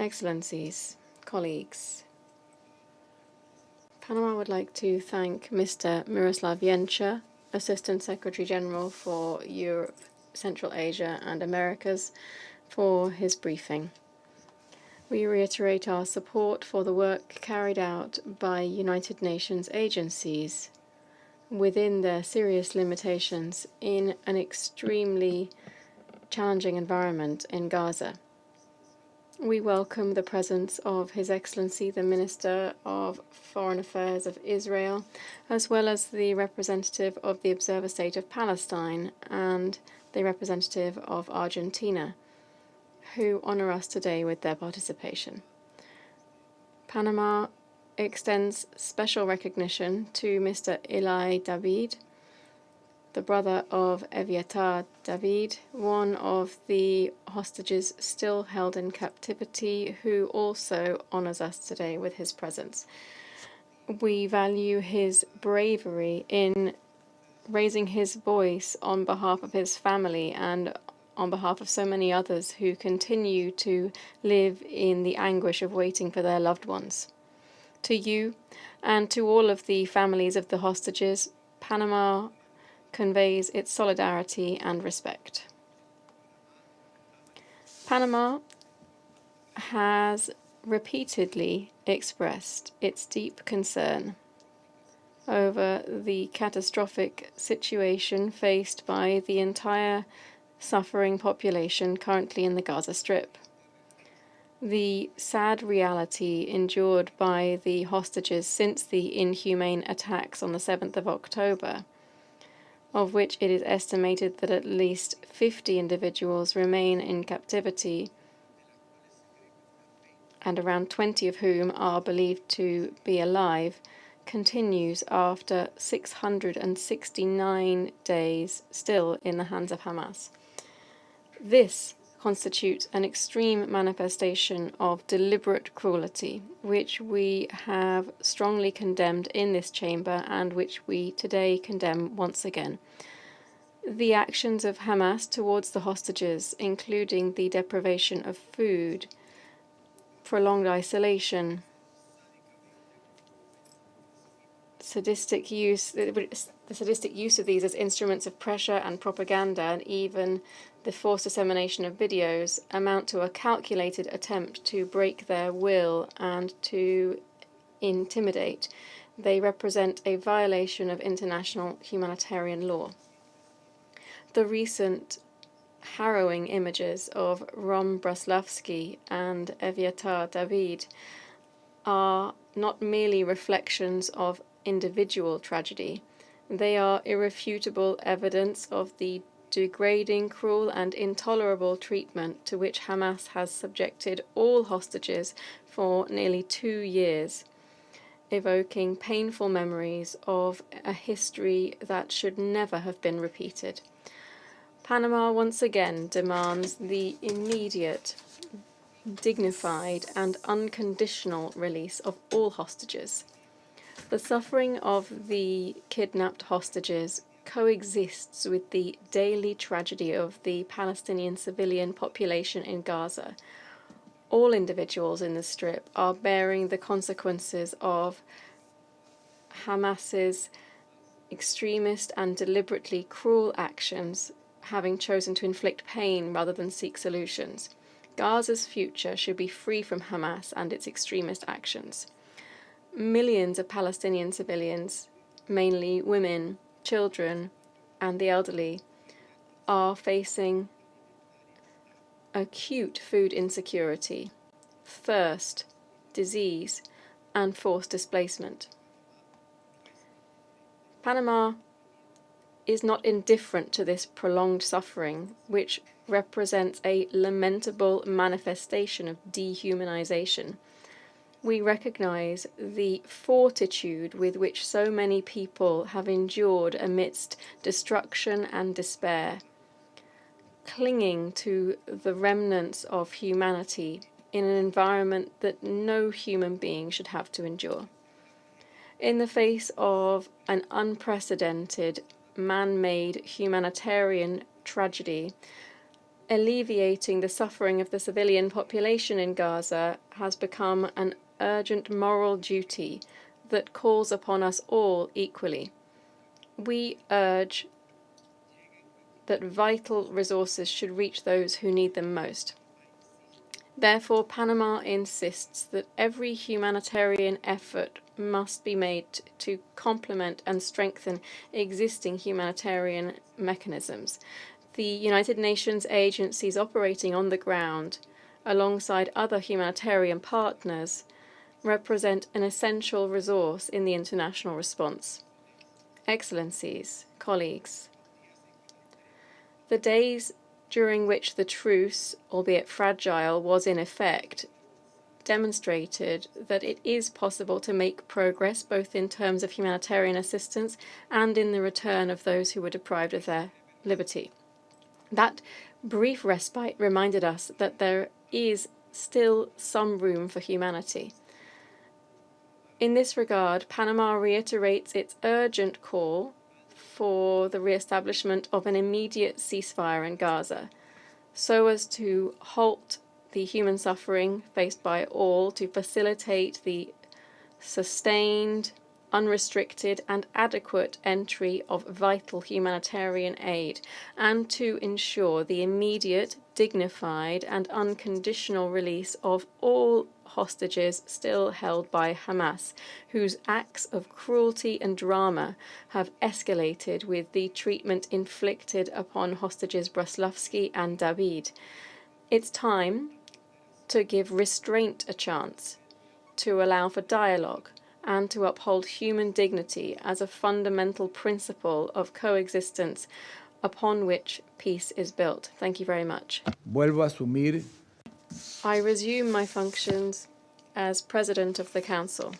Excellencies, colleagues, Panama would like to thank Mr. Miroslav Jenča, Assistant Secretary General for Europe, Central Asia and Americas, for his briefing. We reiterate our support for the work carried out by United Nations agencies within their serious limitations in an extremely challenging environment in Gaza. We welcome the presence of His Excellency the Minister of Foreign Affairs of Israel, as well as the representative of the Observer State of Palestine and the representative of Argentina, who honor us today with their participation. Panama extends special recognition to Mr. Eloy David, the brother of Eviatar David, one of the hostages still held in captivity, who also honors us today with his presence. We value his bravery in raising his voice on behalf of his family and on behalf of so many others who continue to live in the anguish of waiting for their loved ones. To you and to all of the families of the hostages, Panama conveys its solidarity and respect. Panama has repeatedly expressed its deep concern over the catastrophic situation faced by the entire suffering population currently in the Gaza Strip. The sad reality endured by the hostages since the inhumane attacks on the 7th of October, of which it is estimated that at least 50 individuals remain in captivity, and around 20 of whom are believed to be alive, continues after 669 days still in the hands of Hamas. This constitutes an extreme manifestation of deliberate cruelty, which we have strongly condemned in this chamber and which we today condemn once again. The actions of Hamas towards the hostages, including the deprivation of food, prolonged isolation, the sadistic use of these as instruments of pressure and propaganda, and even the forced dissemination of videos, amount to a calculated attempt to break their will and to intimidate. They represent a violation of international humanitarian law. The recent harrowing images of Rom Braslavsky and Eviatar David are not merely reflections of individual tragedy. They are irrefutable evidence of the degrading, cruel and intolerable treatment to which Hamas has subjected all hostages for nearly 2 years, evoking painful memories of a history that should never have been repeated. Panama once again demands the immediate, dignified and unconditional release of all hostages. The suffering of the kidnapped hostages coexists with the daily tragedy of the Palestinian civilian population in Gaza. All individuals in the Strip are bearing the consequences of Hamas's extremist and deliberately cruel actions, having chosen to inflict pain rather than seek solutions. Gaza's future should be free from Hamas and its extremist actions. Millions of Palestinian civilians, mainly women, children, and the elderly, are facing acute food insecurity, thirst, disease, and forced displacement. Panama is not indifferent to this prolonged suffering, which represents a lamentable manifestation of dehumanization. We recognize the fortitude with which so many people have endured amidst destruction and despair, clinging to the remnants of humanity in an environment that no human being should have to endure. In the face of an unprecedented man-made humanitarian tragedy, alleviating the suffering of the civilian population in Gaza has become an urgent moral duty that calls upon us all equally. We urge that vital resources should reach those who need them most. Therefore, Panama insists that every humanitarian effort must be made to complement and strengthen existing humanitarian mechanisms. The United Nations agencies operating on the ground, alongside other humanitarian partners, represent an essential resource in the international response. Excellencies, colleagues, the days during which the truce, albeit fragile, was in effect, demonstrated that it is possible to make progress both in terms of humanitarian assistance and in the return of those who were deprived of their liberty. That brief respite reminded us that there is still some room for humanity. In this regard, Panama reiterates its urgent call for the re-establishment of an immediate ceasefire in Gaza, so as to halt the human suffering faced by all, to facilitate the sustained, unrestricted and adequate entry of vital humanitarian aid, and to ensure the immediate, dignified and unconditional release of all hostages still held by Hamas, whose acts of cruelty and drama have escalated with the treatment inflicted upon hostages Bruslovsky and David. It's time to give restraint a chance, to allow for dialogue, and to uphold human dignity as a fundamental principle of coexistence upon which peace is built. Thank you very much. Vuelvo a asumir. I resume my functions as President of the Council.